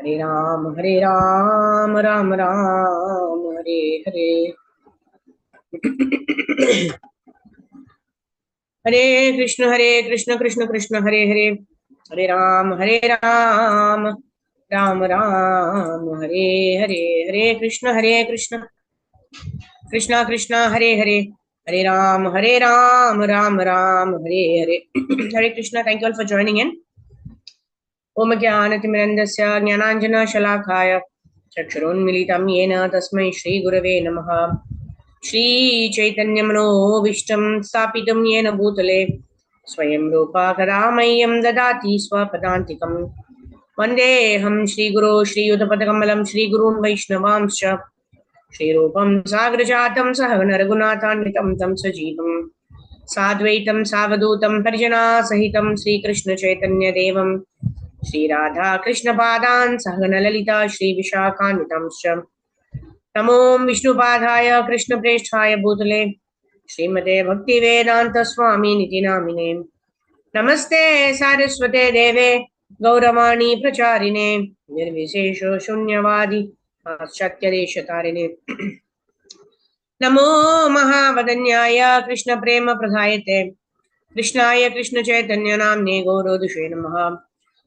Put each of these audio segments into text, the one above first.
Hare Ram, Ram Ram, Hare Hare. Hare Krishna, Krishna Krishna, Hare Hare. Hare Ram, Ram Ram, Hare Hare. Hare Krishna, Krishna Krishna, Hare Hare. Hare Ram, Ram Ram, Hare Hare. Hare Krishna, thank you all for joining in. Om Jnanatimirandasya Jnananjana Shalakaya Chakshurunmilitam Yena Tasmai Shri Gurave Namaha. Shri Chaitanya Manovistam Stapitam Yena Bhutale Swayam Rupa Kadamayam Dadati Swapadantikam Vandeham Shri Guru Shri Yudapadakamalam Shri Gurun Vaishnavamscha Shri Rupam Sagrajatam Sahagana Raghunathanvitam Tam Sajivam Sadvaitam Savadutam Parijana Sahitam Sri Krishna Chaitanya Devam Shri Radha Krishna Padan Sahagana Lalita Shri Vishakhanvitamscha Namo Vishnupadaya Krishna Preshthaya Bhutale Srimate Bhakti Vedanta Swami Niti Namine Namaste Saraswate Deve Gauravani Pracharine Nirvisesho Shunyavadi Paschatya Deshatarine Namo Mahavadanyaya Krishna Prema Pradhayate Krishnaya Krishna Chaitanya Namne Gaurodushe Namaha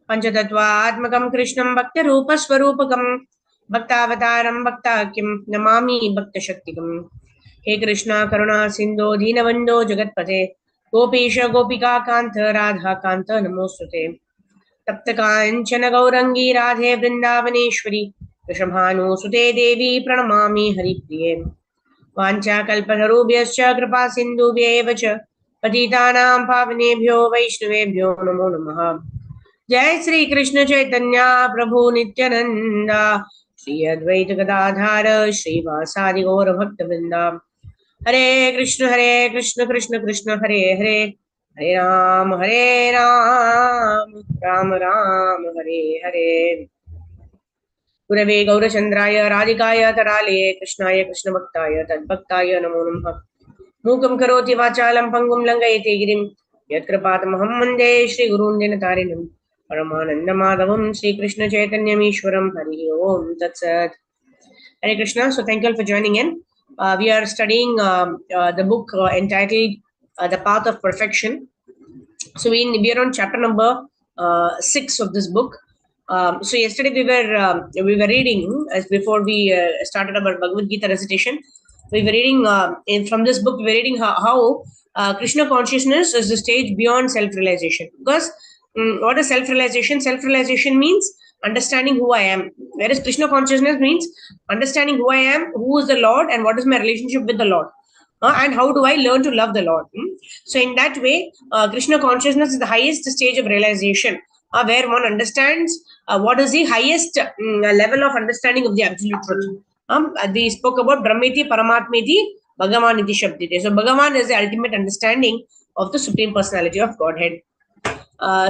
Panchatattva-atmakam Krishnam Bhakta Rupa Swarupakam Bhaktavataram Bhaktakyam Namami Bhakta Shaktikam. He Krishna Karuna Sindho Deenavando Jagatpate Gopisha Gopika Kanta Radha Kanta Namostute Tapta Kanchana Gaurangi Radhe Vrindavaneshwari Krishabhanu Sute Devi Pranamami Haripriye Vancha Kalpatarubhyascha Kripa Sindhubhyev cha Patitanam Pavanebhyo Vaishnavebhyo Namo Namaha. Jai Sri Krishna Chaitanya Prabhu Nityananda Shri Advaita Gadadhara Shri Vasadi Gaura Bhakta Vrinda Hare Krishna Krishna Krishna Hare Hare Hare Ram Ram Ram Hare Hare Gurave Gaurachandraya Radhikaya Tarale Krishnaya Krishna Bhaktaya Tadbhaktaya Namo Namaha Mukam Karoti Vachalam Pangum Langayate Girim Yatkrapatamaham Mande Shri Gurun Dinatarinam Paramananda Madhavam Sri Krishna Chaitanya Ishwaram Hari Om Tat Sat. Hare Krishna. So thank you all for joining in. We are studying the book entitled The Path of Perfection. So we are on chapter number 6 of this book. So yesterday we were reading as before we started our Bhagavad Gita recitation. We were reading from this book. We were reading how Krishna consciousness is the stage beyond self-realization. Because what is self-realization? Self-realization means understanding who I am, whereas Krishna consciousness means understanding who I am, who is the Lord, and what is my relationship with the Lord. And how do I learn to love the Lord? So in that way, Krishna consciousness is the highest stage of realization, where one understands what is the highest level of understanding of the absolute truth. They spoke about Brahmeti, Paramatmeti, Bhagavan iti Shabdite. So Bhagavan is the ultimate understanding of the Supreme Personality of Godhead.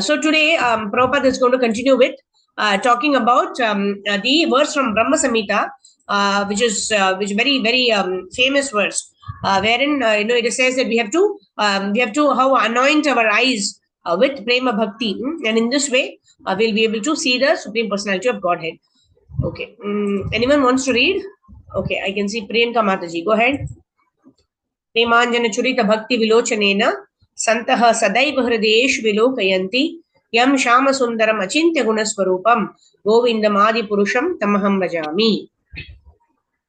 So today, Prabhupada is going to continue with talking about the verse from Brahma Samhita, which is very famous verse, wherein it says that we have to how anoint our eyes with prema bhakti, and in this way we'll be able to see the Supreme Personality of Godhead. Okay, anyone wants to read? Okay, I can see Priyanka Mataji. Go ahead. Premanjana Churita Bhakti Vilochanena Santaha Sadaiva Hridesh Vilokhayanti Yam Shama Sundaram Achintya Gunaswarupam Govindamadi Purusham Tamaham Bhajami.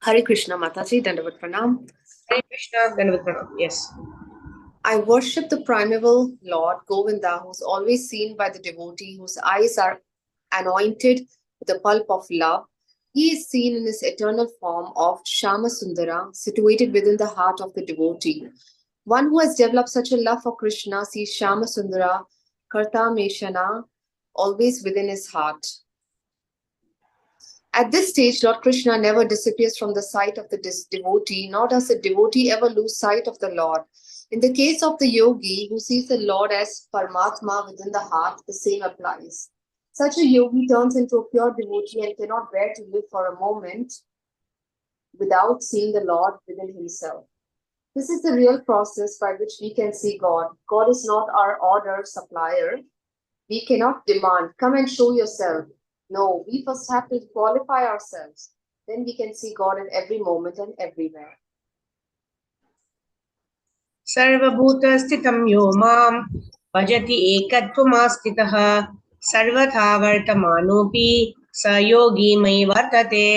Hare Krishna Mataji, Dandavat Pranam. Hare Krishna, Dandavat Pranam. Yes. I worship the primeval Lord Govinda, who is always seen by the devotee, whose eyes are anointed with the pulp of love. He is seen in his eternal form of Shama Sundara, situated within the heart of the devotee. One who has developed such a love for Krishna sees Shama Sundara, Karta Meshana, always within his heart. At this stage, Lord Krishna never disappears from the sight of the devotee, nor does the devotee ever lose sight of the Lord. In the case of the yogi, who sees the Lord as Paramatma within the heart, the same applies. Such a yogi turns into a pure devotee and cannot bear to live for a moment without seeing the Lord within himself. This is the real process by which we can see God. God is not our order supplier. We cannot demand, come and show yourself. No, we first have to qualify ourselves. Then we can see God at every moment and everywhere. सर्वभूतस्थितं यो मां भजति एकत्वमास्थितः सर्वथा वर्तमानोऽपि स योगी मयि वर्तते.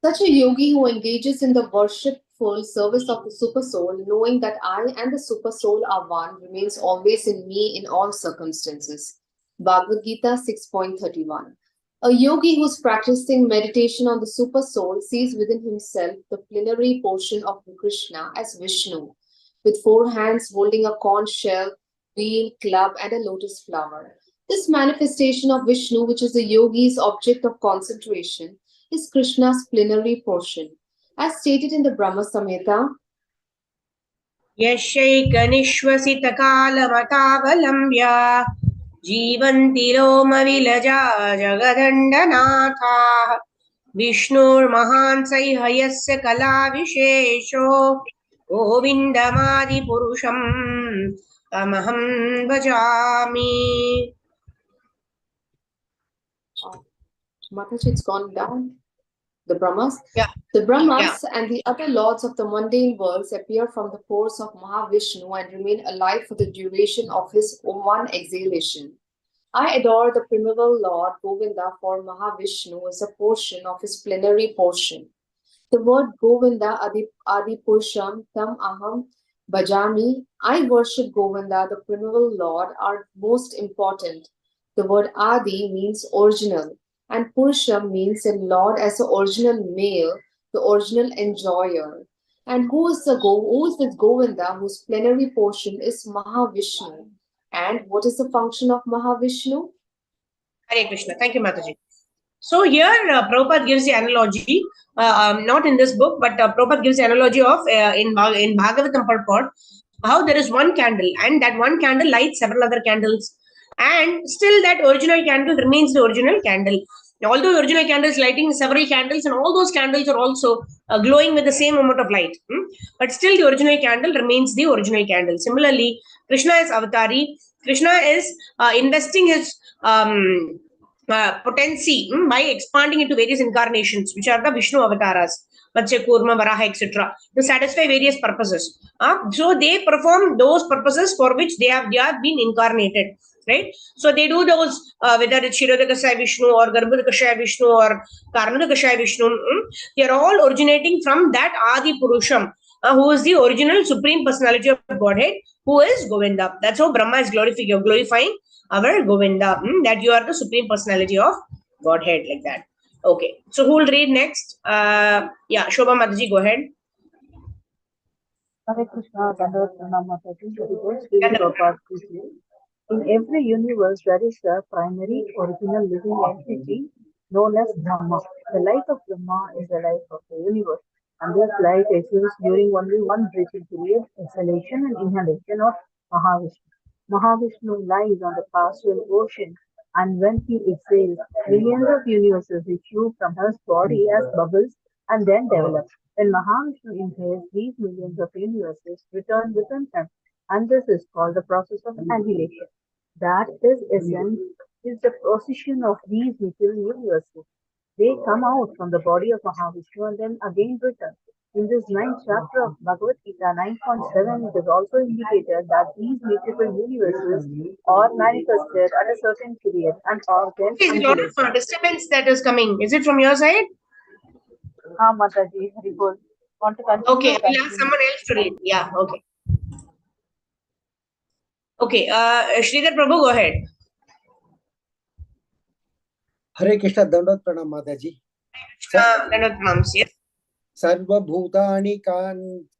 Such a yogi who engages in the worshipful service of the super soul, knowing that I and the super soul are one, remains always in me in all circumstances. Bhagavad Gita 6.31. A yogi who is practicing meditation on the super soul sees within himself the plenary portion of Krishna as Vishnu, with 4 hands holding a conch shell, wheel, club, and a lotus flower. This manifestation of Vishnu, which is the yogi's object of concentration, is Krishna's plenary portion. As stated in the Brahma Samhita, यशैकनिश्वसितकालमतावलम्ब्य जीवन्ति रोमविलजा जगदण्डनाथाः विष्णुर्महान् सैहयस्य कलाविशेषो गोविन्दमादिपुरुषम् तमहं भजामि. Mataji, it's gone down. The Brahmas? Yeah. The Brahmas and the other lords of the mundane worlds appear from the pores of Mahavishnu and remain alive for the duration of his one exhalation. I adore the primeval Lord Govinda, for Mahavishnu is a portion of his plenary portion. The word Govinda Adi Purusham Tam Aham Bhajami. I worship Govinda, the primeval Lord, are most important. The word Adi means original, and Purusham means in Lord as the original male, the original enjoyer. And who is this Govinda whose plenary portion is Mahavishnu? And what is the function of Mahavishnu? Hare Krishna. Thank you, Mataji. So here Prabhupada gives the analogy, not in this book, but Prabhupada gives the analogy of in Bhagavatam purport, how there is one candle and that one candle lights several other candles, and still that original candle remains the original candle. Now, although the original candle is lighting several candles and all those candles are also glowing with the same amount of light, but still the original candle remains the original candle. Similarly, Krishna is avatari. Krishna is investing his potency by expanding into various incarnations, which are the Vishnu avatars, Matsya, Kurma, Varaha, etc., to satisfy various purposes. So they perform those purposes for which they have been incarnated, right? So they do those, whether it's Kshirodakashaya Vishnu or Garbhodakashaya Vishnu or Karnadakashaya Vishnu, they are all originating from that Adi Purusham, who is the original Supreme Personality of Godhead, who is Govinda. That's how Brahma is glorifying our Govinda, that you are the Supreme Personality of Godhead, like that. Okay, so who will read next? Yeah, Shobha Mataji, go ahead. Hare Krishna, Dandavad Pranam Mataji, in every universe, there is a primary original living entity known as Brahma. The light of Brahma is the light of the universe, and this light exists during only one breathing period, exhalation and inhalation of Mahavishnu. Mahavishnu lies on the partial ocean, and when he exhales, millions of universes issue from his body as bubbles and then develop. When Mahavishnu inhales, these millions of universes return within him, and this is called the process of annihilation. That is essence is the position of these little universes. They come out from the body of Mahavishnu and then again return. In this 9th chapter of Bhagavad Gita 9.7, it is also indicated that these multiple universes are manifested at a certain period and are then There is a lot of disturbance that is coming. Is it from your side? Mataji, Haribol. Want to continue? Okay, we'll ask someone else to read. Yeah, okay. Okay, Sridhar Prabhu, go ahead. Hare Krishna, Dandavad Pranam Mataji. Dandavad Pranam, yes. Sarvabhutani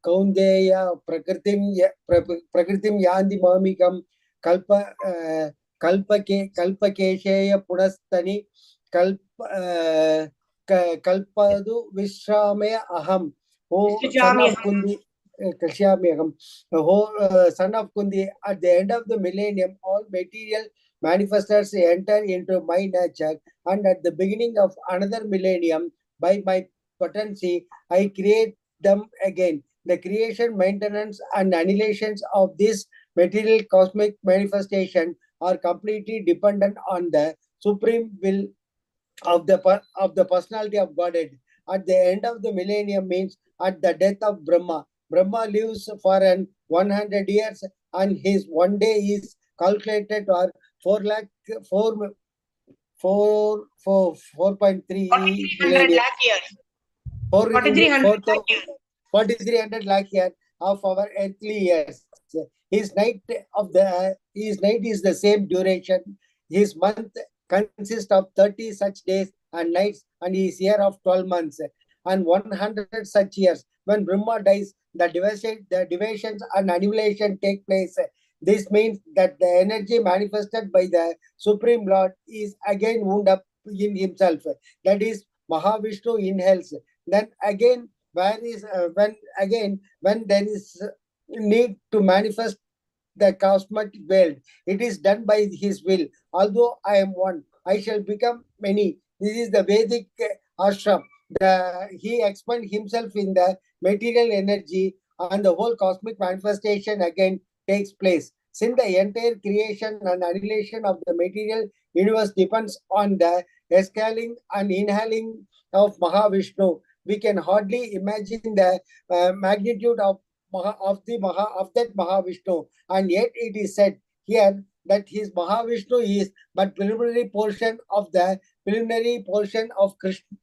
kaundeya prakritim yandi mamikam kalpakesheya punastani kalpadu visramaya aham. Oh, son of Kundi, Kashyamyaham. Oh, son of Kundi, at the end of the millennium, all material manifestors enter into my nature, and at the beginning of another millennium, by my potency, I create them again. The creation, maintenance, and annihilations of this material cosmic manifestation are completely dependent on the supreme will of the personality of Godhead. At the end of the millennium means at the death of Brahma. Brahma lives for 100 years, and his one day is calculated or 4.3 4,300 millennium. lakh years. 4,300 lakh years. 4,300 lakh years of our earthly years. His night is the same duration. His month consists of 30 such days and nights, and his year of 12 months and 100 such years. When Brahma dies, the divisions and annihilation take place. This means that the energy manifested by the Supreme Lord is again wound up in himself. That is, Mahavishnu inhales. Then again, when there is need to manifest the cosmic world, it is done by his will. Although I am one, I shall become many. This is the Vedic ashram. He expands himself in the material energy, and the whole cosmic manifestation again takes place. Since the entire creation and annihilation of the material universe depends on the exhaling and inhaling of Mahavishnu, we can hardly imagine the magnitude of that Mahavishnu, and yet it is said here that his Mahavishnu is but preliminary portion of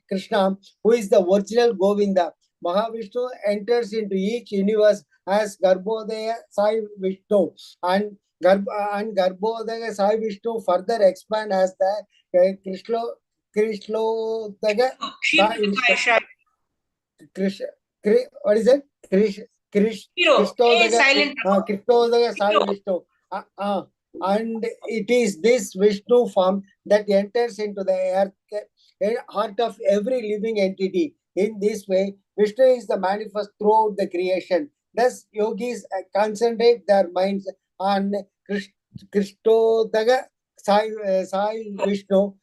Krishna, who is the original Govinda. Mahavishnu enters into each universe as Garbhodaya Sai Vishnu, and Garbhodaya Sai Vishnu further expand as the Krishlodaya Sai Vishnu. What is it? Krishnodaya Sai Vishnu. And it is this Vishnu form that enters into the heart of every living entity. In this way, Vishnu is the manifest throughout the creation. Thus, yogis concentrate their minds on Krishnodaya Sai Vishnu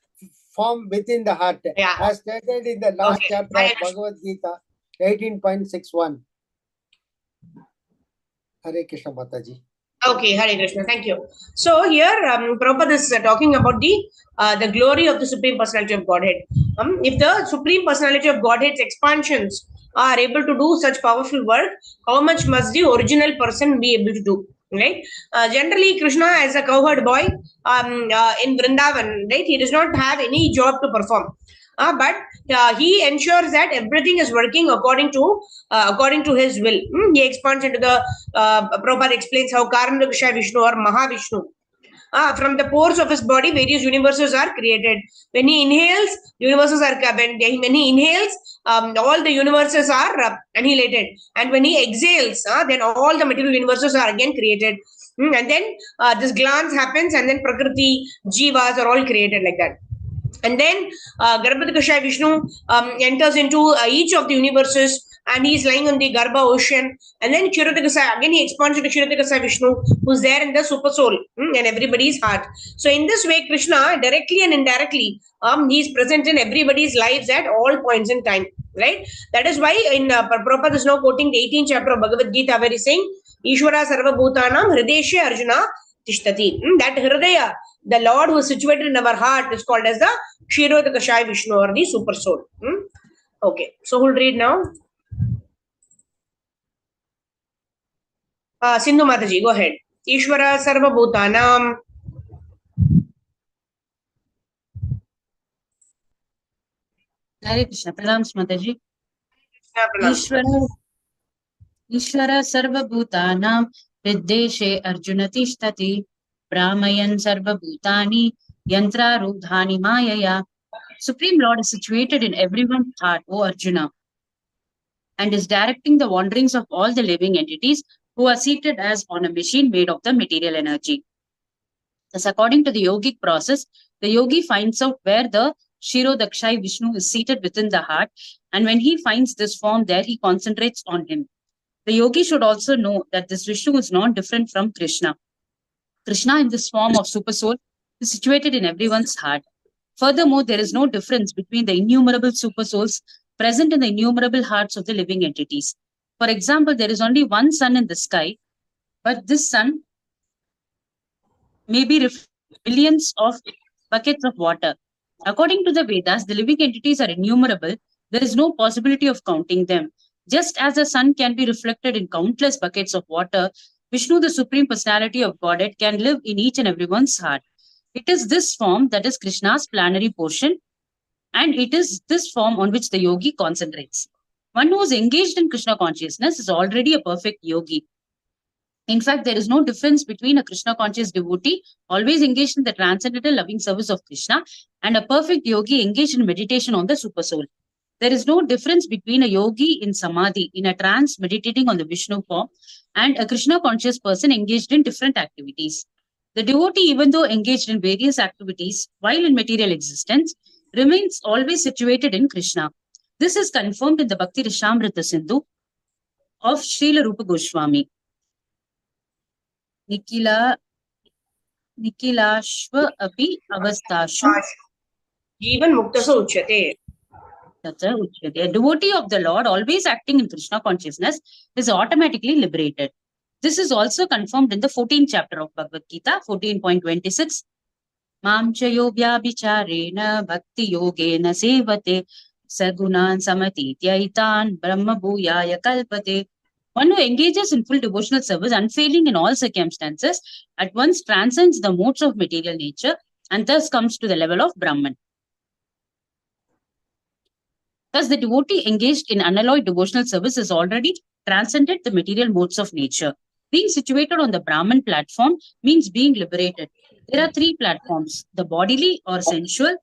form within the heart, as stated in the last chapter of Bhagavad Gita 18.61. Hare Krishna Mataji. Okay, Hare Krishna. Thank you. So here, Prabhupada is talking about the glory of the Supreme Personality of Godhead. If the Supreme Personality of Godhead's expansions are able to do such powerful work, how much must the original person be able to do? Right? Generally, Krishna as a cowherd boy in Vrindavan, right? He does not have any job to perform. But he ensures that everything is working according to his will. He expands into the Prabhupada explains how Karandaksha Vishnu or Mahavishnu. From the pores of his body, various universes are created. When he inhales, universes are when he inhales, all the universes are annihilated. And when he exhales, then all the material universes are again created. And then this glance happens, and then Prakriti, Jivas are all created like that. And then Garbhodakasha Vishnu enters into each of the universes, and he is lying on the Garbha ocean. And then Kshirodakasaya, again he expands into Kshirodakasaya Vishnu, who's there in the super soul and everybody's heart. So in this way, Krishna directly and indirectly, he is present in everybody's lives at all points in time. Right? That is why in Prabhupada is now quoting the 18th chapter of Bhagavad Gita, where he's saying, Ishvara Sarva Bhutanam Hrideshe Arjuna Tishtati. That Hridaya, the Lord who is situated in our heart, is called as the Kshirodakasaya Vishnu or the super soul. Okay, so who'll read now? Sindhu Mataji, go ahead. Ishvara Sarva Bhutanam. Hare Krishna. Pranams Mataji. Ishvara Sarva Bhutanam Viddeshe Arjuna Tishtati Brahmayan Sarva Bhutani Yantra Rudhani Mayaya. Supreme Lord is situated in everyone's heart, O Arjuna, and is directing the wanderings of all the living entities who are seated as on a machine made of the material energy. Thus, according to the yogic process, the yogi finds out where the Kshirodakshai Vishnu is seated within the heart, and when he finds this form there, he concentrates on him. The yogi should also know that this Vishnu is not different from Krishna. Krishna in this form of super soul is situated in everyone's heart. Furthermore, there is no difference between the innumerable super souls present in the innumerable hearts of the living entities. For example, there is only one sun in the sky, but this sun may be millions of buckets of water. According to the Vedas, the living entities are innumerable. There is no possibility of counting them. Just as the sun can be reflected in countless buckets of water, Vishnu, the Supreme Personality of Godhead, can live in each and everyone's heart. It is this form that is Krishna's plenary portion, and it is this form on which the yogi concentrates. One who is engaged in Krishna consciousness is already a perfect yogi. In fact, there is no difference between a Krishna conscious devotee always engaged in the transcendental loving service of Krishna and a perfect yogi engaged in meditation on the super soul. There is no difference between a yogi in samadhi, in a trance meditating on the Vishnu form, and a Krishna conscious person engaged in different activities. The devotee, even though engaged in various activities while in material existence, remains always situated in Krishna. This is confirmed in the Bhakti Rishamrita Sindhu of Srila Rupa Goswami. Nikilashva api avastashu Jivan muktaso uchyate. A devotee of the Lord, always acting in Krishna consciousness, is automatically liberated. This is also confirmed in the 14th chapter of Bhagavad Gita, 14.26. Mam chayo vyabhicharena bhakti yogena sevate sagunan samatityaitan brahma bhuyaya kalpate. One who engages in full devotional service, unfailing in all circumstances, at once transcends the modes of material nature and thus comes to the level of Brahman. Thus, the devotee engaged in unalloyed devotional service is already transcended the material modes of nature. Being situated on the Brahman platform means being liberated. There are three platforms: the bodily or sensual,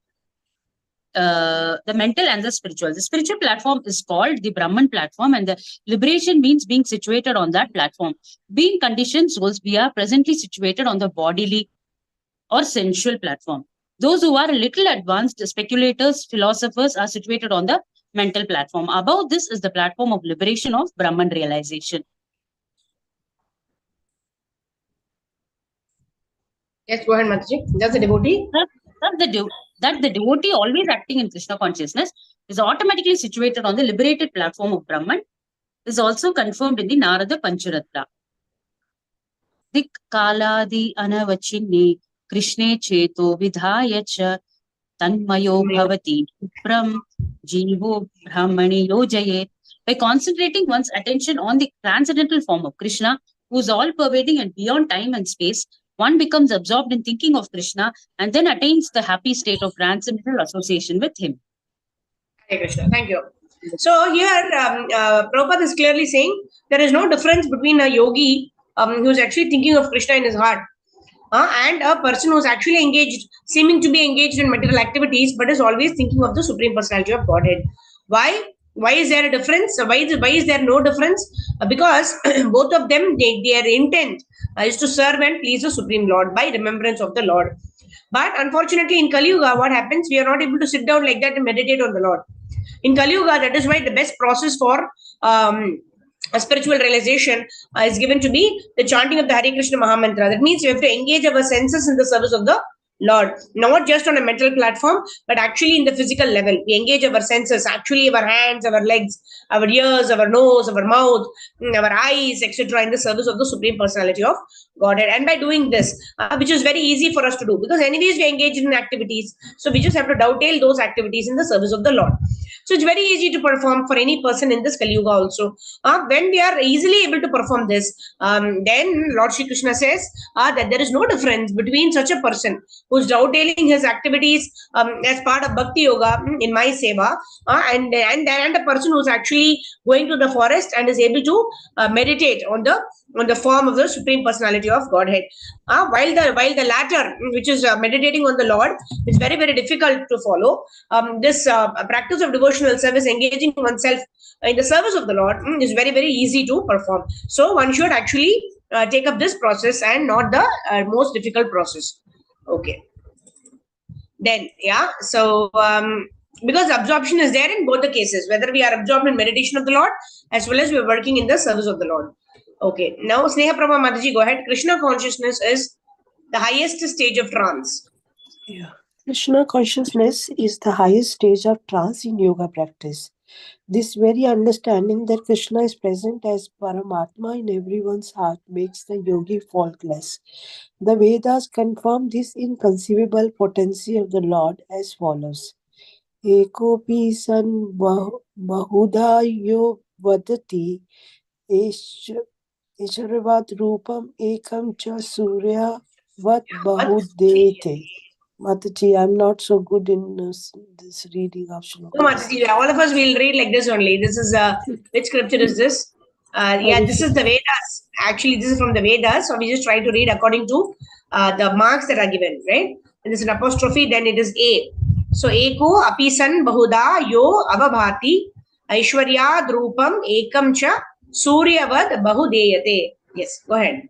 the mental, and the spiritual. The spiritual platform is called the Brahman platform, and the liberation means being situated on that platform. Being conditioned souls, we are presently situated on the bodily or sensual platform. Those who are a little advanced, speculators, philosophers, are situated on the mental platform. Above this is the platform of liberation of Brahman realization. Yes, go ahead, Mataji. Does the devotee? That the devotee always acting in Krishna consciousness is automatically situated on the liberated platform of Brahman is also confirmed in the Narada Pancharatra. Dik kaladi anavachinni Krishne cheto vidhayacha tanmayo bhavati pram jivo brahmani yojayet. By concentrating one's attention on the transcendental form of Krishna, who is all-pervading and beyond time and space, one becomes absorbed in thinking of Krishna and then attains the happy state of transcendental association with him. Hare Krishna. Thank you. So here, Prabhupada is clearly saying there is no difference between a yogi who is actually thinking of Krishna in his heart and a person who is actually engaged, seeming to be engaged in material activities, but is always thinking of the Supreme Personality of Godhead. Why? Why is there a difference? Why is there no difference? Because both of them, their intent is to serve and please the Supreme Lord by remembrance of the Lord. But unfortunately, in Kali Yuga, what happens? We are not able to sit down like that and meditate on the Lord. In Kali Yuga, that is why the best process for a spiritual realization is given to be the chanting of the Hare Krishna Mahamantra. That means we have to engage our senses in the service of the Lord, not just on a mental platform, but actually in the physical level. We engage our senses, actually our hands, our legs, our ears, our nose, our mouth, our eyes, etc., in the service of the Supreme Personality of Godhead. And by doing this, which is very easy for us to do, because anyways we engage in activities, so we just have to dovetail those activities in the service of the Lord. So it's very easy to perform for any person in this Kali Yuga also. When we are easily able to perform this, then Lord Shri Krishna says that there is no difference between such a person who's dovetailing his activities as part of Bhakti Yoga in my seva, and a person who's actually going to the forest and is able to meditate on the form of the Supreme Personality of Godhead. While the latter, which is meditating on the Lord, is very, very difficult to follow. This practice of devotional service, engaging oneself in the service of the Lord, is very, very easy to perform. So one should actually take up this process and not the most difficult process. Okay. Then, yeah, so because absorption is there in both the cases, whether we are absorbed in meditation of the Lord as well as we are working in the service of the Lord. Okay, now Sneha Prabha Mataji, go ahead. Krishna consciousness is the highest stage of trance. Yeah, Krishna consciousness is the highest stage of trance in yoga practice. This very understanding that Krishna is present as Paramatma in everyone's heart makes the yogi faultless. The Vedas confirm this inconceivable potency of the Lord as follows. Ekopi san bahuda yo vadati Isharavat Rupam Ekam Cha Surya Vat Bahudete. Mataji, I'm not so good in this reading of No, shlokas. Mataji, all of us will read like this only. This is which scripture is this? Yeah, this is the Vedas. Actually, this is from the Vedas. So we just try to read according to the marks that are given, right? And this is an apostrophe, then it is A. So Eko Apisan Bahuda Yo Avabhati Aishwarya Drupam Ekam Cha Suryavad Bahudeyate. Yes, go ahead.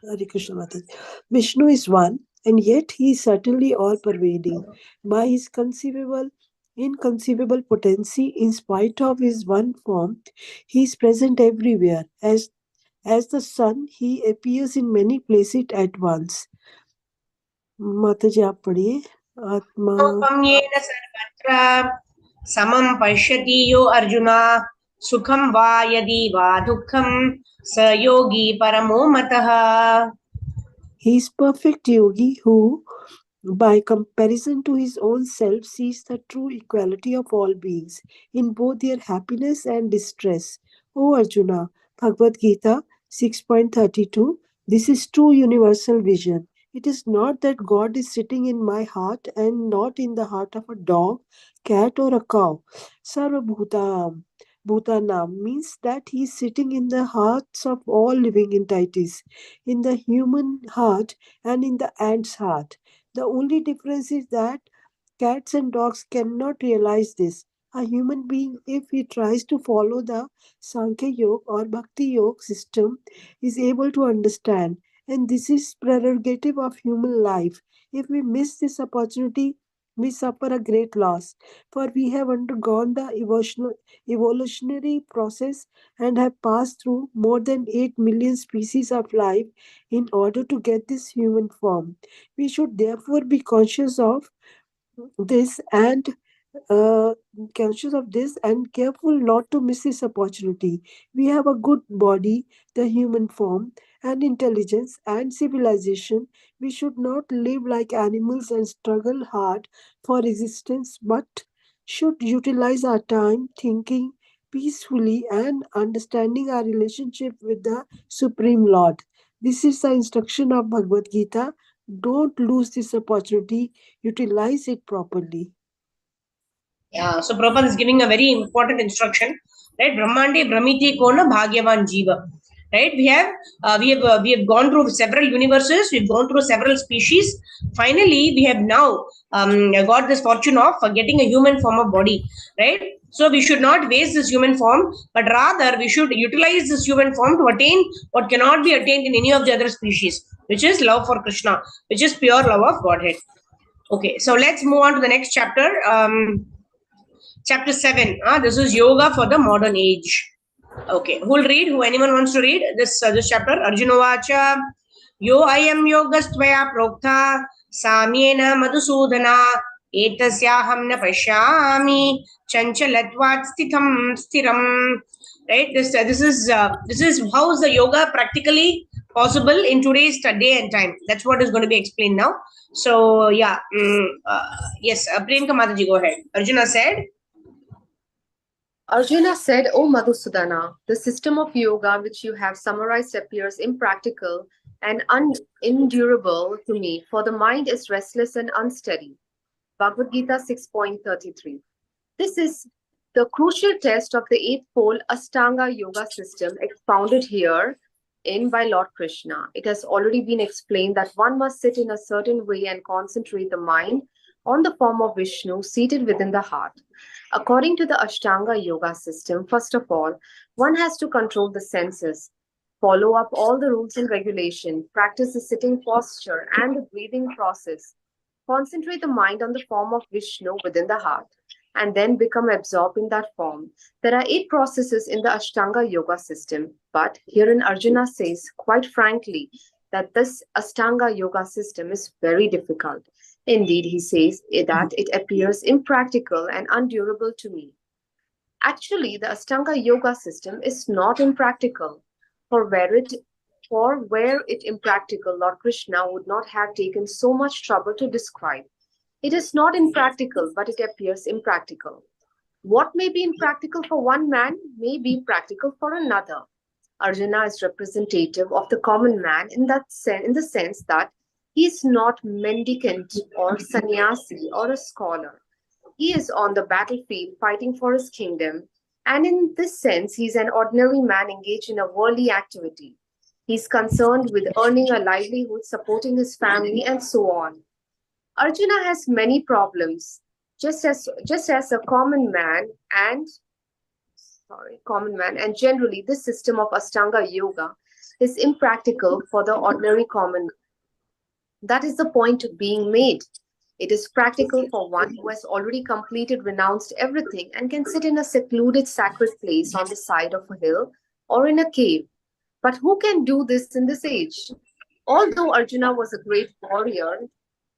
Hare Krishna Mataji. Vishnu is one, and yet he is certainly all-pervading. By his inconceivable potency, in spite of his one form, he is present everywhere. As the sun, he appears in many places at once. Mataji, आप पढ़िए. आत्मा Rupam yena sarvatra samam pashyati yo Arjuna sukham va yadi va dukkham sa yogi paramo mataha. He is perfect yogi who, by comparison to his own self, sees the true equality of all beings in both their happiness and distress. O Arjuna, Bhagavad Gita 6.32, this is true universal vision. It is not that God is sitting in my heart and not in the heart of a dog, cat, or a cow. Sarvabhutam. Bhutanam means that he is sitting in the hearts of all living entities, in the human heart and in the ant's heart. The only difference is that cats and dogs cannot realize this. A human being, if he tries to follow the Sankhya Yoga or Bhakti Yoga system, is able to understand. And this is prerogative of human life. If we miss this opportunity, we suffer a great loss. For we have undergone the evolutionary process and have passed through more than 8 million species of life in order to get this human form. We should therefore be conscious of this and careful not to miss this opportunity. We have a good body, the human form, and intelligence and civilization. We should not live like animals and struggle hard for existence, but should utilize our time thinking peacefully and understanding our relationship with the Supreme Lord. This is the instruction of Bhagavad Gita. Don't lose this opportunity, utilize it properly. Yeah, so Prabhupada is giving a very important instruction, right? Brahmande Brahmiti Kona Bhagyavan Jiva. Right? We have gone through several universes, we've gone through several species. Finally, we have now got this fortune of getting a human form of body, right? So we should not waste this human form, but rather we should utilize this human form to attain what cannot be attained in any of the other species, which is love for Krishna, which is pure love of Godhead. Okay, so let's move on to the next chapter. Chapter 7. This is yoga for the modern age. Okay, who'll read? Who anyone wants to read this chapter? Arjuna Vacha Yo ayam yogastvaya prokta samyena madhusudana etasyaham na pashyami chanchalatvat stiram. Right, this is how is the yoga practically possible in today's day and time. That's what is going to be explained now. So yeah, yes, Priyanka Mataji, go ahead. Arjuna said, Arjuna said, O Madhusudana, the system of yoga which you have summarized appears impractical and unendurable to me, for the mind is restless and unsteady. Bhagavad Gita 6.33. This is the crucial test of the eightfold Ashtanga yoga system expounded here by Lord Krishna. It has already been explained that one must sit in a certain way and concentrate the mind on the form of Vishnu seated within the heart. According to the Ashtanga yoga system, first of all, one has to control the senses, follow up all the rules and regulations, practice the sitting posture and the breathing process, concentrate the mind on the form of Vishnu within the heart, and then become absorbed in that form. There are 8 processes in the Ashtanga yoga system, but herein Arjuna says quite frankly that this Ashtanga yoga system is very difficult. Indeed, he says that it appears impractical and undurable to me. Actually, the Ashtanga Yoga system is not impractical. For where it impractical, Lord Krishna would not have taken so much trouble to describe. It is not impractical, but it appears impractical. What may be impractical for one man may be practical for another. Arjuna is representative of the common man in the sense that he is not mendicant or sannyasi or a scholar. He is on the battlefield fighting for his kingdom, and in this sense, he is an ordinary man engaged in a worldly activity. He is concerned with earning a livelihood, supporting his family, and so on. Arjuna has many problems, just as a common man, and generally this system of Ashtanga Yoga is impractical for the ordinary common. That is the point being made. It is practical for one who has already completed, renounced everything, and can sit in a secluded sacred place on the side of a hill or in a cave. But who can do this in this age? Although Arjuna was a great warrior,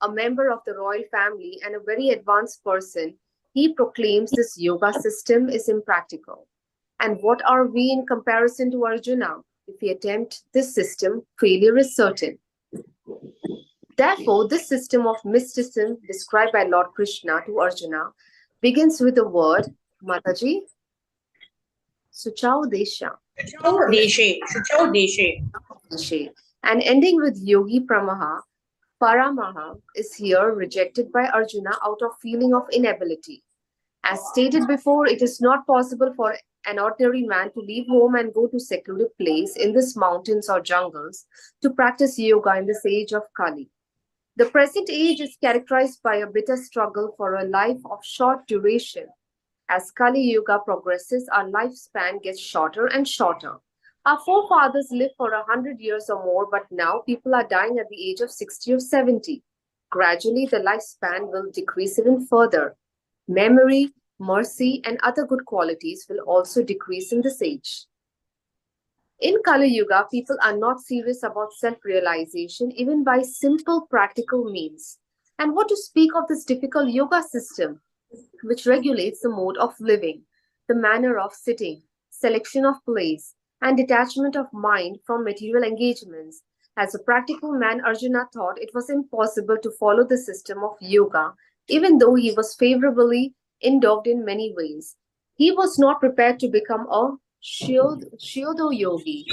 a member of the royal family, and a very advanced person, he proclaims this yoga system is impractical. And what are we in comparison to Arjuna? If we attempt this system, failure is certain. Therefore, this system of mysticism described by Lord Krishna to Arjuna begins with the word Mataji, Suchau Desha. Shuchau Deshe. And ending with Yogi Paramaha is here rejected by Arjuna out of feeling of inability. As stated before, it is not possible for an ordinary man to leave home and go to secluded place in these mountains or jungles to practice yoga in this age of Kali. The present age is characterized by a bitter struggle for a life of short duration. As Kali Yuga progresses, our lifespan gets shorter and shorter. Our forefathers lived for 100 years or more, but now people are dying at the age of 60 or 70. Gradually, the lifespan will decrease even further. Memory, mercy, and other good qualities will also decrease in this age. In Kali Yuga, people are not serious about self-realization even by simple practical means. And what to speak of this difficult yoga system, which regulates the mode of living, the manner of sitting, selection of place, and detachment of mind from material engagements. As a practical man, Arjuna thought it was impossible to follow the system of yoga, even though he was favorably endowed in many ways. He was not prepared to become a Pseudo yogi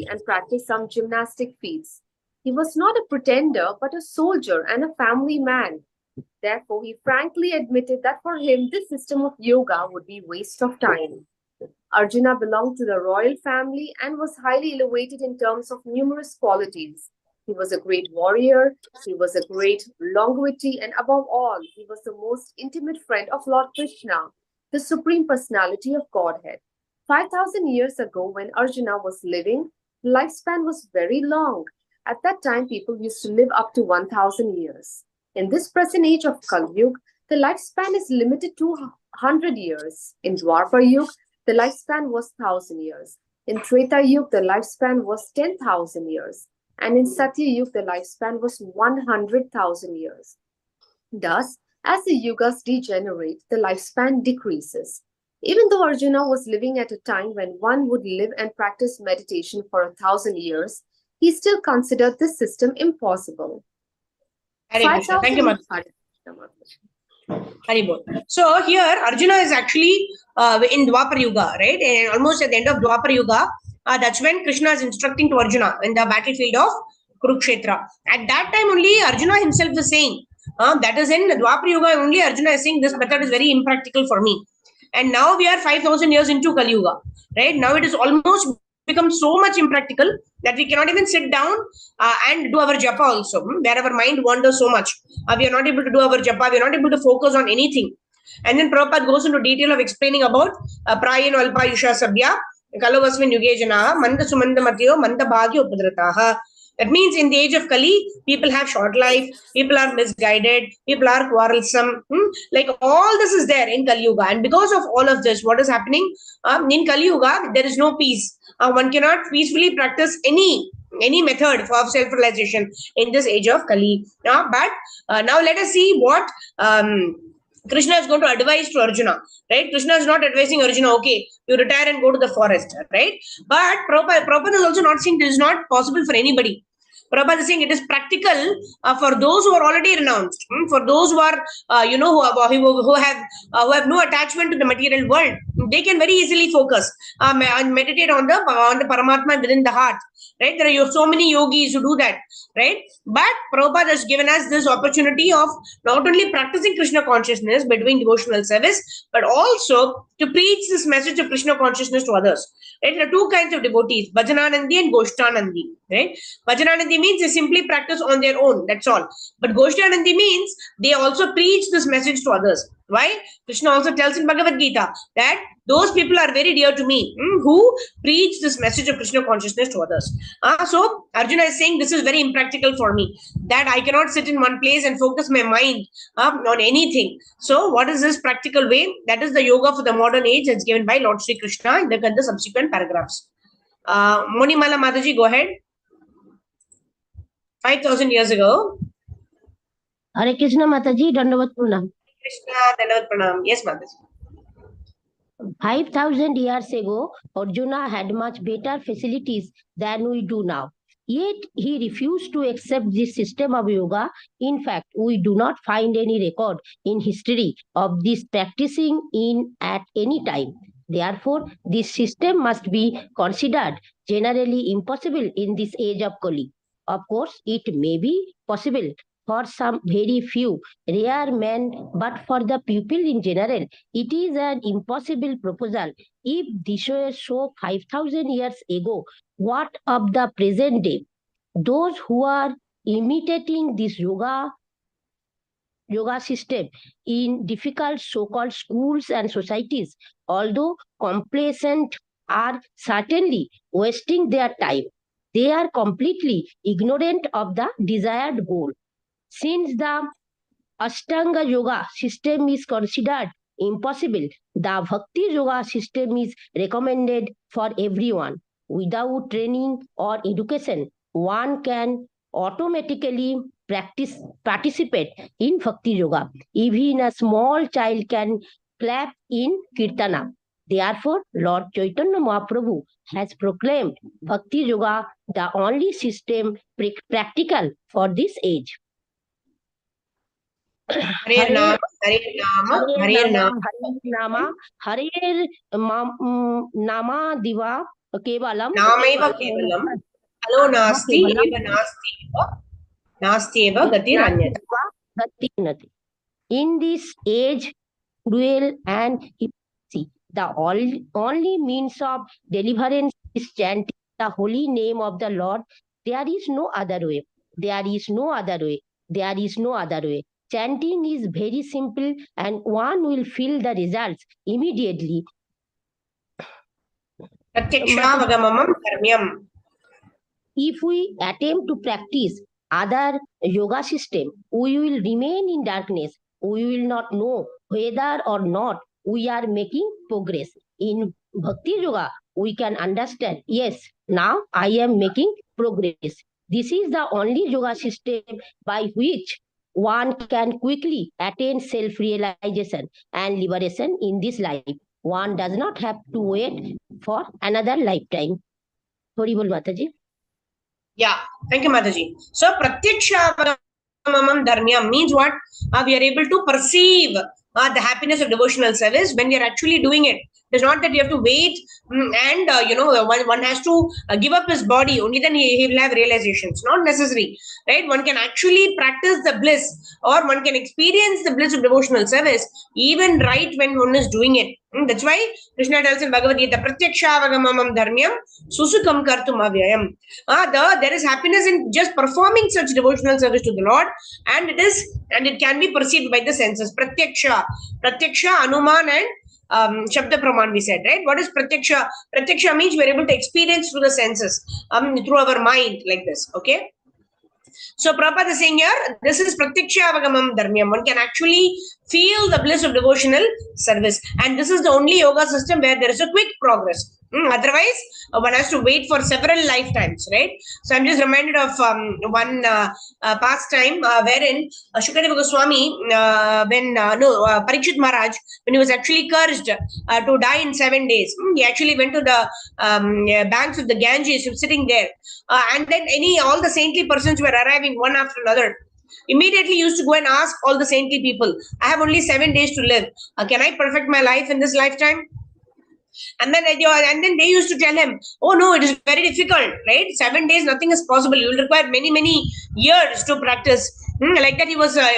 and practice some gymnastic feats. He was not a pretender, but a soldier and a family man. Therefore, he frankly admitted that for him, this system of yoga would be waste of time. Arjuna belonged to the royal family and was highly elevated in terms of numerous qualities. He was a great warrior, he was a great longevity, and above all, he was the most intimate friend of Lord Krishna, the Supreme Personality of Godhead. 5,000 years ago, when Arjuna was living, lifespan was very long. At that time, people used to live up to 1,000 years. In this present age of Kali Yuga, the lifespan is limited to 100 years. In Dwapar Yuga, the lifespan was 1,000 years. In Treta Yuga, the lifespan was 10,000 years. And in Satya Yuga, the lifespan was 100,000 years. Thus, as the yugas degenerate, the lifespan decreases. Even though Arjuna was living at a time when one would live and practice meditation for 1,000 years, he still considered this system impossible. Thank you, Mataji. Haribol. So here Arjuna is actually in Dwapar Yuga, right? And almost at the end of Dwapar Yuga, that's when Krishna is instructing to Arjuna in the battlefield of Kurukshetra. At that time only Arjuna himself is saying, that is in Dwapar Yuga only Arjuna is saying this method is very impractical for me. And now we are 5,000 years into Kali Yuga, right? Now it is almost become so much impractical that we cannot even sit down and do our japa also, where our mind wanders so much. We are not able to do our japa, we are not able to focus on anything. And then Prabhupada goes into detail of explaining about Prayano Alpayusha Sabhya, Kalavasmin Yuge Janaha, Manda Sumanda Matyo, Manda Bhagya Upadrataha. That means in the age of Kali, people have short life, people are misguided, people are quarrelsome. Like all this is there in Kali Yuga. And because of all of this, what is happening? In Kali Yuga, there is no peace. One cannot peacefully practice any method for self-realization in this age of Kali. But now let us see what Krishna is going to advise to Arjuna, right? Krishna is not advising Arjuna, okay, you retire and go to the forest, right? But Prabhupada is also not saying this is not possible for anybody. Prabhupada is saying it is practical for those who are already renounced, for those who are, who have no attachment to the material world. They can very easily focus and meditate on the Paramatma within the heart, right? There are so many yogis who do that, right? But Prabhupada has given us this opportunity of not only practicing Krishna consciousness by doing devotional service, but also to preach this message of Krishna consciousness to others. Right? There are two kinds of devotees, Bhajananandi and Goshtanandi. Right? Bhajananandi means they simply practice on their own, that's all. But Goshtanandi means they also preach this message to others. Why? Krishna also tells in Bhagavad Gita that those people are very dear to me who preach this message of Krishna consciousness to others. So Arjuna is saying this is very impractical for me, that I cannot sit in one place and focus my mind on anything. So what is this practical way? That is the yoga for the modern age that's given by Lord Sri Krishna in the subsequent paragraphs. Monimala Mataji, go ahead. 5,000 years ago. Hare Krishna Mataji, Dandavat Pranam. Krishna, Dandavat Pranam. Yes, Mataji. 5,000 years ago, Arjuna had much better facilities than we do now. Yet he refused to accept this system of yoga. In fact, we do not find any record in history of this practicing at any time. Therefore, this system must be considered generally impossible in this age of Kali. Of course, it may be possible for some very few rare men, but for the people in general, it is an impossible proposal. If this were so 5,000 years ago, what of the present day? Those who are imitating this yoga system in difficult so-called schools and societies, although complacent, are certainly wasting their time. They are completely ignorant of the desired goal. Since the Ashtanga Yoga system is considered impossible, the Bhakti Yoga system is recommended for everyone. Without training or education, one can automatically participate in Bhakti Yoga. Even a small child can clap in Kirtana. Therefore, Lord Chaitanya Mahaprabhu has proclaimed Bhakti Yoga the only system practical for this age. Hare Nama, Hare Nama, Hare Nama, Hare Nama Diva Kevalam. Namaiva Kevalam. Hello Nasti, Eva Nasti Eva Gati Ranyati. In this age, cruel and hypocrisy, the only means of deliverance is chanting the holy name of the Lord. There is no other way. There is no other way. There is no other way. Chanting is very simple and one will feel the results immediately. If we attempt to practice other yoga system, we will remain in darkness. We will not know whether or not we are making progress. In Bhakti Yoga, we can understand, yes, now I am making progress. This is the only yoga system by which one can quickly attain self-realization and liberation in this life. One does not have to wait for another lifetime. Horrible Mataji. Yeah, thank you, Mataji. So, Pratyaksha Dharmyam means what? We are able to perceive the happiness of devotional service when we are actually doing it. It's not that you have to wait and one has to give up his body, only then he will have realizations. Not necessary, right? One can actually practice the bliss, or one can experience the bliss of devotional service even right when one is doing it. That's why Krishna tells in Bhagavad Gita, Pratyaksha Dharmyam Susukam Kartum Avyayam. There is happiness in just performing such devotional service to the Lord, and it can be perceived by the senses. Pratyaksha, Anuman and Shabda Praman, we said, right? What is Pratyaksha? Pratyaksha means we are able to experience through the senses, through our mind, like this, okay? So Prabhupada is saying here, this is Pratyaksha Dharmyam. One can actually feel the bliss of devotional service. And this is the only yoga system where there is a quick progress. Otherwise, one has to wait for several lifetimes, right? So I'm just reminded of one pastime wherein Shukadeva Goswami, Parikshit Maharaj, when he was actually cursed to die in 7 days, he actually went to the banks of the Ganges, sitting there, and then all the saintly persons were arriving one after another. Immediately used to go and ask all the saintly people, I have only 7 days to live. Can I perfect my life in this lifetime? And then they used to tell him, oh no, it is very difficult, right? 7 days, nothing is possible. You will require many years to practice. Like that,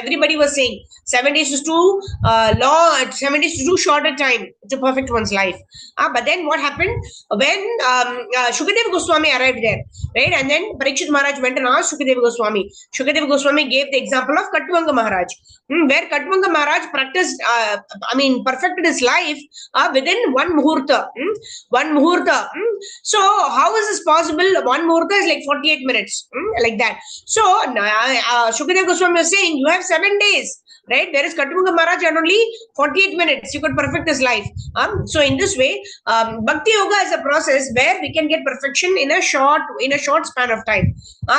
everybody was saying 7 days is too long, 7 days is too short a time to perfect one's life. But then what happened when Shukadeva Goswami arrived there, right? And then Parikshit Maharaj went and asked Shukadeva Goswami. Shukadeva Goswami gave the example of Katvanga Maharaj, where Katvanga Maharaj practiced, perfected his life within one muhurta. One muhurta. So how is this possible? One muhurta is like 48 minutes, like that. So Shukadeva Goswami was saying, you have 7 days, right? Whereas Katvanga Maharaj had only 48 minutes. You could perfect his life. So in this way, Bhakti Yoga is a process where we can get perfection in a short span of time.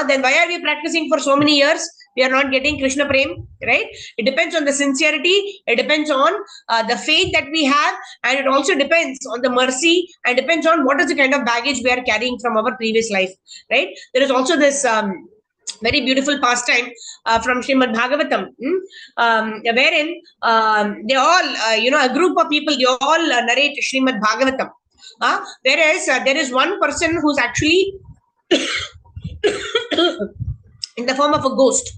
Then why are we practicing for so many years? We are not getting Krishna Prem, right? It depends on the sincerity. It depends on the faith that we have. And it also depends on the mercy and depends on what is the kind of baggage we are carrying from our previous life, right? There is also this very beautiful pastime from Srimad Bhagavatam, wherein they all, a group of people, they all narrate Srimad Bhagavatam. Whereas there is one person who's actually in the form of a ghost.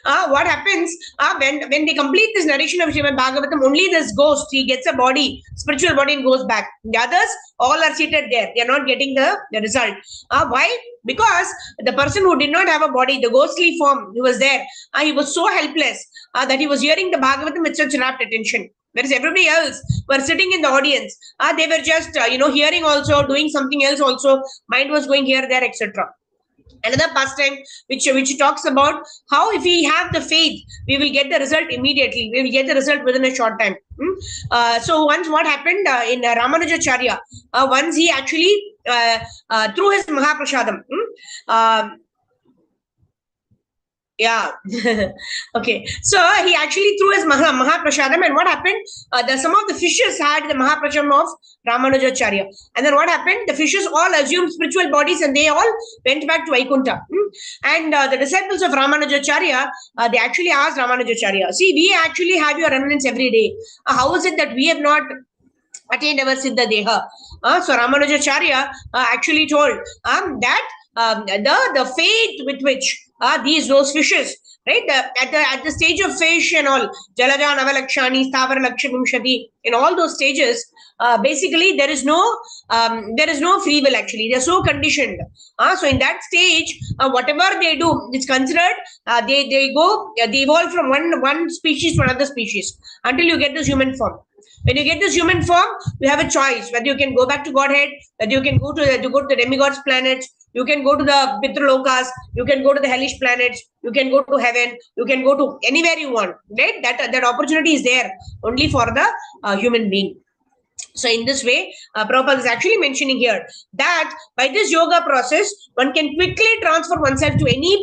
What happens when they complete this narration of Srimad Bhagavatam, only this ghost, he gets a body, spiritual body, and goes back. The others all are seated there. They are not getting the result. Why? Because the person who did not have a body, the ghostly form, he was there. He was so helpless that he was hearing the Bhagavatam with such rapt attention. Whereas everybody else were sitting in the audience. They were just, hearing also, doing something else also. Mind was going here, there, etc. Another pastime which talks about how if we have the faith, we will get the result immediately. We will get the result within a short time. So once what happened in Ramanujacharya, once he actually through his Mahaprasadam, okay. So he actually threw his Mahaprasadam, and what happened? Some of the fishes had the Mahaprasadam of Ramanujacharya. And then what happened? The fishes all assumed spiritual bodies and they all went back to Vaikuntha. And the disciples of Ramanujacharya, they actually asked Ramanujacharya, see, we actually have your remnants every day. How is it that we have not attained our Siddha Deha? So Ramanujacharya actually told that the faith with which those fishes, right, at the stage of fish and all, Jalaja, Navalakshani, Sthavar Lakshya, in all those stages, basically there is no free will. Actually, they are so conditioned. So in that stage, whatever they do, it's considered they evolve from one species to another species until you get this human form. When you get this human form, you have a choice whether you can go back to Godhead, whether you can go to the demigods planets, you can go to the Pitralokas, you can go to the hellish planets, you can go to heaven, you can go to anywhere you want. Right? That opportunity is there only for the human being. So in this way, Prabhupada is actually mentioning here that by this yoga process, one can quickly transfer oneself to any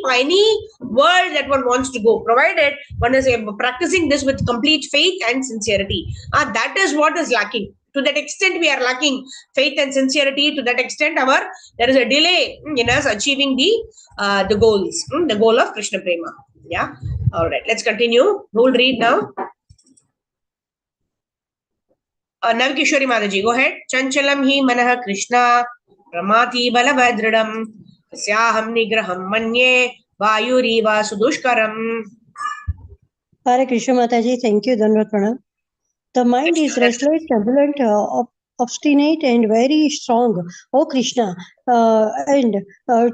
world that one wants to go, provided one is practicing this with complete faith and sincerity. That is what is lacking. To that extent, we are lacking faith and sincerity. To that extent, there is a delay in us achieving the goals, the goal of Krishna Prema. Yeah. All right. Let's continue. Who will read now? Navkishori Mataji, go ahead. Chanchalam hi manah Krishna Pramati Balabhadridam Syaham Nigraham Manye Vayuriva Sudushkaram. Hare Krishna Mataji, thank you, Dandavat Pranam. The mind is restless, turbulent, obstinate, and very strong. Oh Krishna, and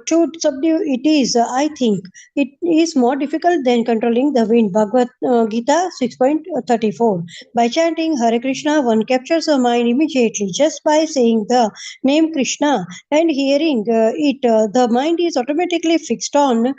to subdue it is, I think, it is more difficult than controlling the wind. Bhagavad Gita 6.34. By chanting Hare Krishna, one captures the mind immediately just by saying the name Krishna and hearing it. The mind is automatically fixed on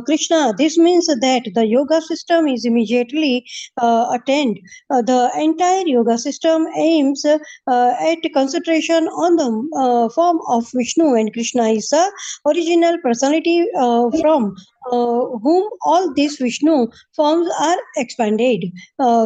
Krishna. This means that the yoga system is immediately attained. The entire yoga system aims at concentration on the form of Vishnu, and Krishna is the original personality from whom all these Vishnu forms are expanded.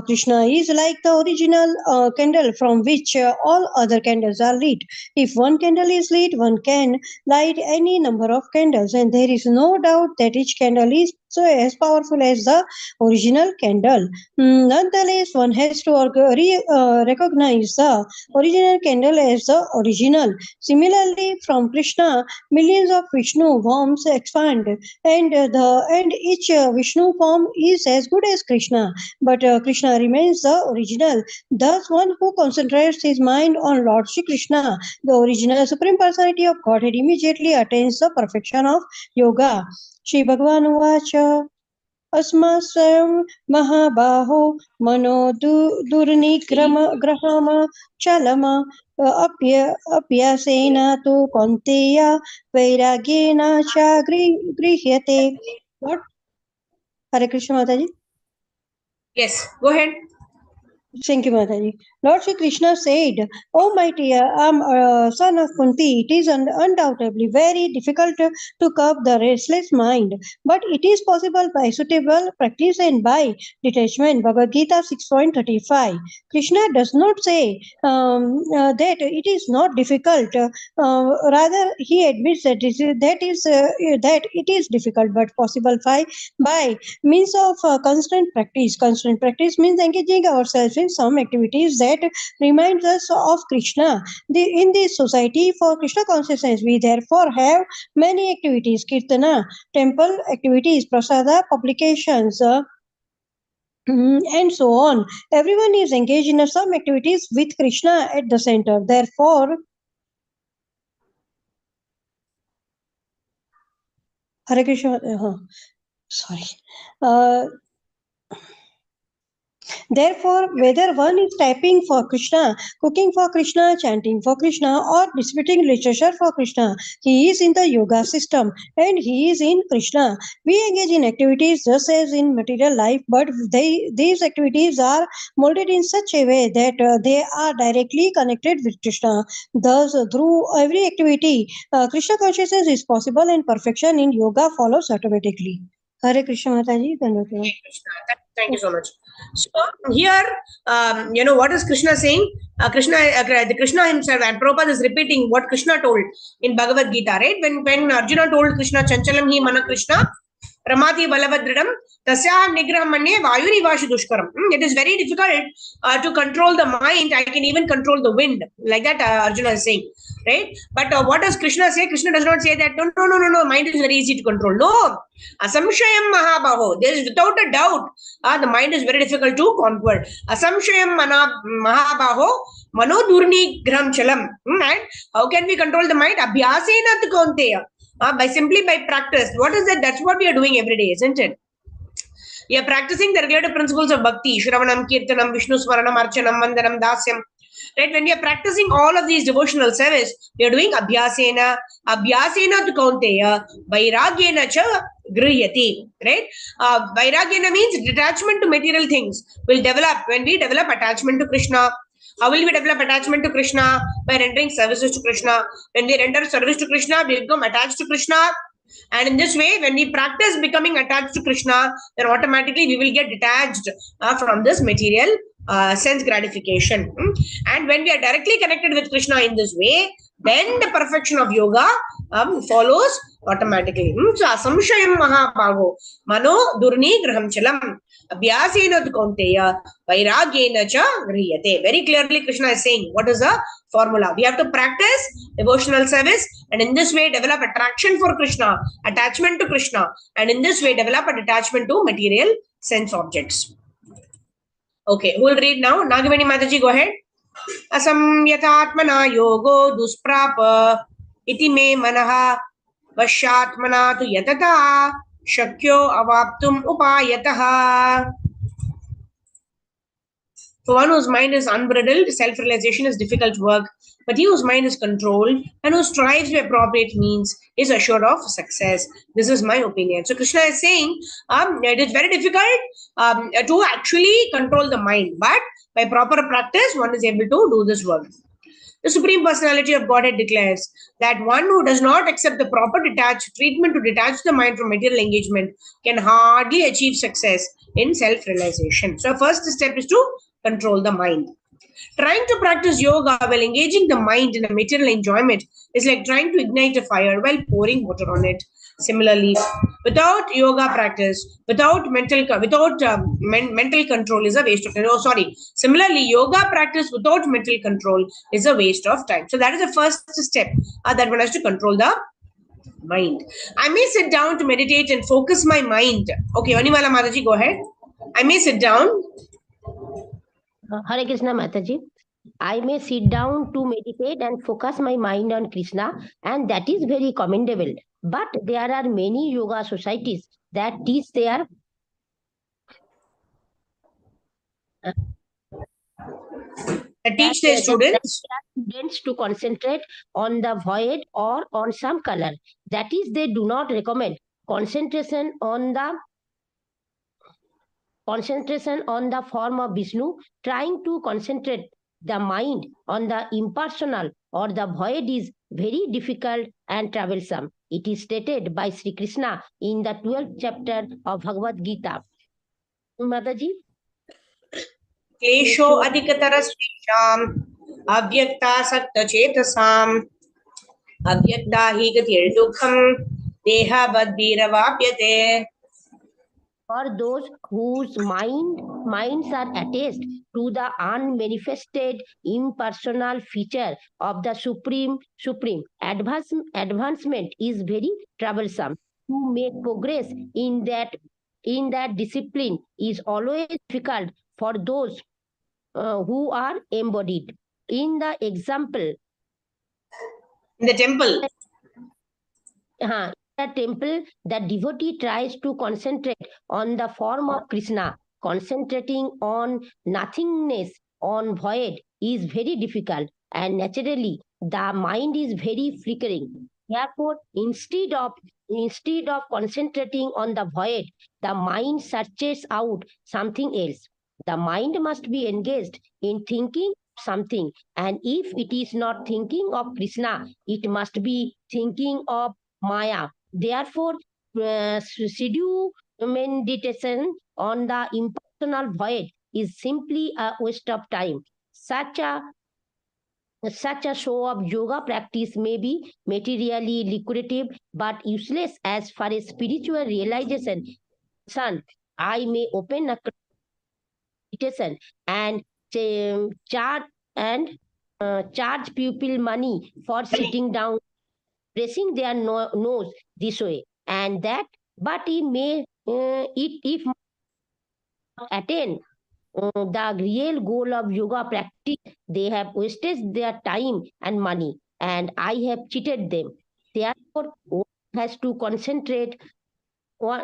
Krishna is like the original candle from which all other candles are lit. If one candle is lit, one can light any number of candles, and there is no doubt that each candle is so as powerful as the original candle. Nonetheless, one has to recognize the original candle as the original. Similarly, from Krishna, millions of Vishnu forms expand, and each Vishnu form is as good as Krishna, but Krishna remains the original. Thus, one who concentrates his mind on Lord Shri Krishna, the original Supreme Personality of Godhead, immediately attains the perfection of yoga. Shri Bhagavan Uvacha अस्मा स्वयं महाबाहो मनो दुर्निग्रहम चलम अप्यसेन तु कौन्तेय वैराग्येन च गृह्यते. What? Hare Krishna Mataji. Yes, go ahead. Thank you, Mataji. Lord Shri Krishna said, "O mighty son of Kunti, it is undoubtedly very difficult to curb the restless mind, but it is possible by suitable practice and by detachment." Bhagavad Gita 6.35. Krishna does not say that it is not difficult. Rather, he admits that it is difficult but possible by means of constant practice. Constant practice means engaging ourselves in some activities that reminds us of Krishna. In this society, for Krishna consciousness, we therefore have many activities: kirtana, temple activities, prasada, publications, and so on. Everyone is engaged in some activities with Krishna at the center. Therefore, Hare Krishna. Sorry. Therefore, whether one is typing for Krishna, cooking for Krishna, chanting for Krishna, or distributing literature for Krishna, he is in the yoga system and he is in Krishna. We engage in activities just as in material life, but these activities are molded in such a way that they are directly connected with Krishna. Thus, through every activity, Krishna consciousness is possible and perfection in yoga follows automatically. Hare Krishna Mataji. Thank you so much. So here, what is Krishna saying? The Krishna himself, and Prabhupada is repeating what Krishna told in Bhagavad Gita, right? When Arjuna told Krishna, Chanchalam hi mana Krishna, Ramati Balabhadridam, Tasya Nigraham Manye Vayurivashu Dushkaram. It is very difficult to control the mind. I can even control the wind. Like that, Arjuna is saying, right? But what does Krishna say? Krishna does not say that, no, mind is very easy to control. No. Asamshayam Mahabaho. There is without a doubt, the mind is very difficult to conquer. Asamshayam Mahabaho, Mano Durni Gram Chalam. And how can we control the mind? Abhyasena Kaunteya. By practice. What is that? That's what we are doing every day, isn't it? We are practicing the regulative principles of bhakti, Shravanam, Kirtanam, Vishnu Smaranam, Archanam, Vandanam, Dasyam. Right? When we are practicing all of these devotional service, we are doing Abhyasena tu Kaunteya, Vairagyena cha Griyati. Right? Vairagyena means detachment to material things will develop when we develop attachment to Krishna. How will we develop attachment to Krishna? By rendering services to Krishna. When we render service to Krishna, we become attached to Krishna. And in this way, when we practice becoming attached to Krishna, then automatically we will get detached from this material sense gratification. And when we are directly connected with Krishna in this way, then the perfection of yoga follows automatically. So, asamshayam mahabaho, mano durni graham chalam, abhyasena tu kaunteya, vairagyena cha griyate. Very clearly, Krishna is saying, what is the formula? We have to practice devotional service, and in this way develop attraction for Krishna, attachment to Krishna, and in this way develop a detachment to material sense objects. Okay, who will read now? Nagamani Mataji, go ahead. Asamyatatmana yogo dusprapa iti me manaha vashyatmana tu yatata shakyo avaptum upayataha. For one whose mind is unbridled, self-realization is difficult work, but he whose mind is controlled and who strives by appropriate means is assured of success. This is my opinion. So Krishna is saying it is very difficult to actually control the mind, but by proper practice, one is able to do this work. The Supreme Personality of Godhead declares that one who does not accept the proper treatment to detach the mind from material engagement can hardly achieve success in self-realization. So first step is to control the mind. Trying to practice yoga while engaging the mind in a material enjoyment is like trying to ignite a fire while pouring water on it. Similarly, without yoga practice, without mental control is a waste of time. Oh, sorry. Similarly, yoga practice without mental control is a waste of time. So that is the first step that one has to control the mind. I may sit down to meditate and focus my mind. Okay, Vanimala Mataji, go ahead. I may sit down. Hare Krishna Mataji. I may sit down to meditate and focus my mind on Krishna, and that is very commendable. But there are many yoga societies that teach their students to concentrate on the void or on some color. That is, they do not recommend concentration on the form of Vishnu. Trying to concentrate the mind on the impersonal or the void is very difficult and troublesome. It is stated by Sri Krishna in the 12th chapter of Bhagavad Gita. Mataji? Klesho adhikatarasvesham avyakta sakta chetasam avyakta hi gatir dukham deha badhiravapyate. For those whose minds are attached to the unmanifested impersonal feature of the supreme advancement is very troublesome. To make progress in that discipline is always difficult for those who are embodied. In the example, in the temple, the devotee tries to concentrate on the form of Krishna. Concentrating on nothingness, on void, is very difficult, and naturally the mind is very flickering. Therefore, instead of concentrating on the void, the mind searches out something else. The mind must be engaged in thinking something, and if it is not thinking of Krishna, it must be thinking of Maya. Therefore, meditation on the impersonal void is simply a waste of time. Such a show of yoga practice may be materially lucrative but useless as far as spiritual realization is concerned. I may open a meditation and charge people money for sitting down, pressing their nose this way and that, but if attain the real goal of yoga practice, they have wasted their time and money, and I have cheated them. Therefore, one has to concentrate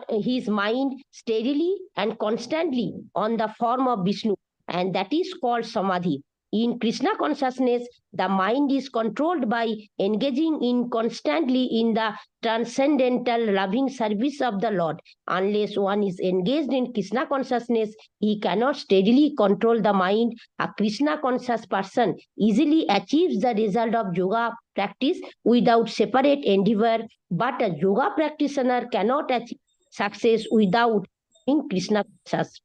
his mind steadily and constantly on the form of Vishnu, and that is called Samadhi. In Krishna consciousness, the mind is controlled by engaging constantly in the transcendental loving service of the Lord. Unless one is engaged in Krishna consciousness, he cannot steadily control the mind. A Krishna conscious person easily achieves the result of yoga practice without separate endeavor, but a yoga practitioner cannot achieve success without being Krishna conscious.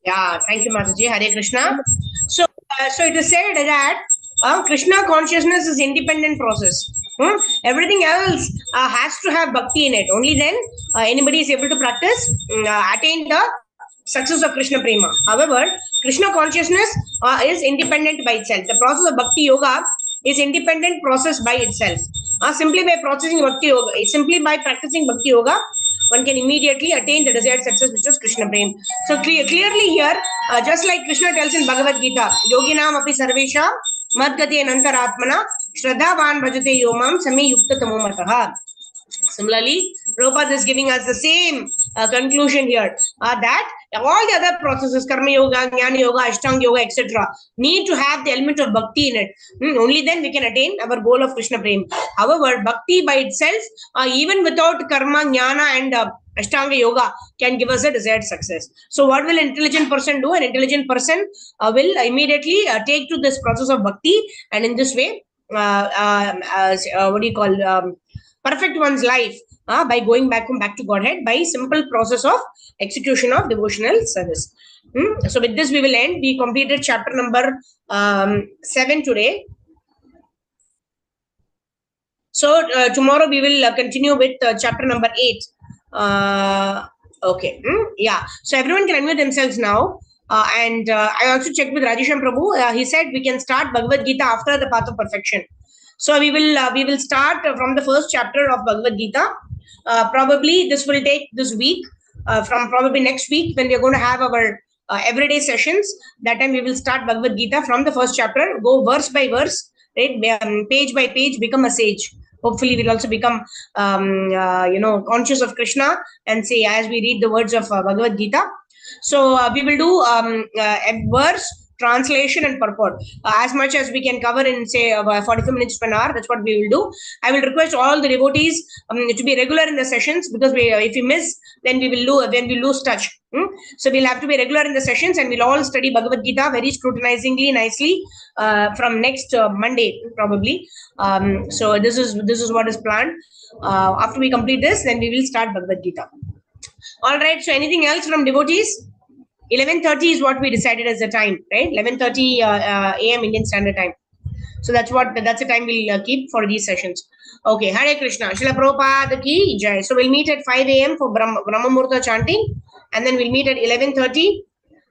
Yeah, thank you, Mataji. Hare Krishna. So it is said that Krishna consciousness is independent process. Everything else has to have bhakti in it. Only then anybody is able to practice, attain the success of Krishna Prema. However, Krishna consciousness is independent by itself. The process of bhakti yoga is independent process by itself. Simply by practicing bhakti yoga, one can immediately attain the desired success, which is Krishna Prema. So clearly here, just like Krishna tells in Bhagavad Gita, Yoginam api sarvesha madgati anantaratmana Shraddhavan bhajate yomam sami yukta tamo mataha. Similarly, Prabhupada is giving us the same conclusion here, that all the other processes, Karma Yoga, Jnana Yoga, Ashtanga Yoga, etc., need to have the element of bhakti in it. Only then we can attain our goal of Krishna Prem. However, bhakti by itself, even without Karma, Jnana and Ashtanga Yoga, can give us a desired success. So what will an intelligent person do? An intelligent person will immediately take to this process of bhakti, and in this way, perfect one's life by going back to Godhead by simple process of execution of devotional service. So with this we will end. We completed chapter number 7 today. So tomorrow we will continue with chapter number 8. Okay. Yeah. So everyone can unmute themselves now. And I also checked with Rajesham Prabhu. He said we can start Bhagavad Gita after the path of perfection. So we will start from the first chapter of Bhagavad Gita. Probably this will take this week. From probably next week when we are going to have our everyday sessions. That time we will start Bhagavad Gita from the first chapter, go verse by verse, right? Page by page, become a sage. Hopefully we'll also become conscious of Krishna and say as we read the words of Bhagavad Gita. So we will do a verse, translation and purport as much as we can cover in say 45 minutes to an hour. That's what we will do. I will request all the devotees to be regular in the sessions, because if we miss, then we lose touch. So we'll have to be regular in the sessions, and we'll all study Bhagavad Gita very scrutinizingly, nicely from next Monday probably. So this is what is planned. After we complete this, then we will start Bhagavad Gita. All right. So anything else from devotees? 11:30 is what we decided as the time, right? 11:30 a.m. Indian Standard Time. So that's the time we'll keep for these sessions. Okay, Hare Krishna. Srila Prabhupada ki jai. So we'll meet at 5 a.m. for Brahma Muhurta chanting, and then we'll meet at 11:30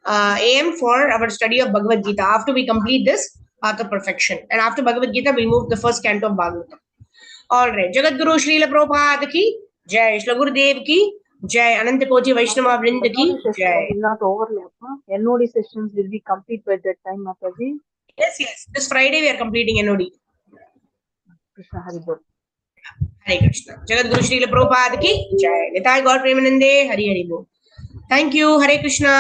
a.m. for our study of Bhagavad Gita after we complete this path of perfection. And after Bhagavad Gita, we'll move to the first canto of Bhagavatam. All right. Jagat Guru Srila Prabhupada ki jai. Srila Gurudev ki jai. Ananta Koti Vaishnava Vrinda ki jai. Will not overlap. NOD sessions will be complete by that time, Mataji. Yes. This Friday we are completing NOD. Krishna Hari Bol. Hare Krishna. Jagat Guru Srila Prabhupada ki jai. Nitai Gaur Premanande. Hari Hari Bol. Thank you. Hare Krishna.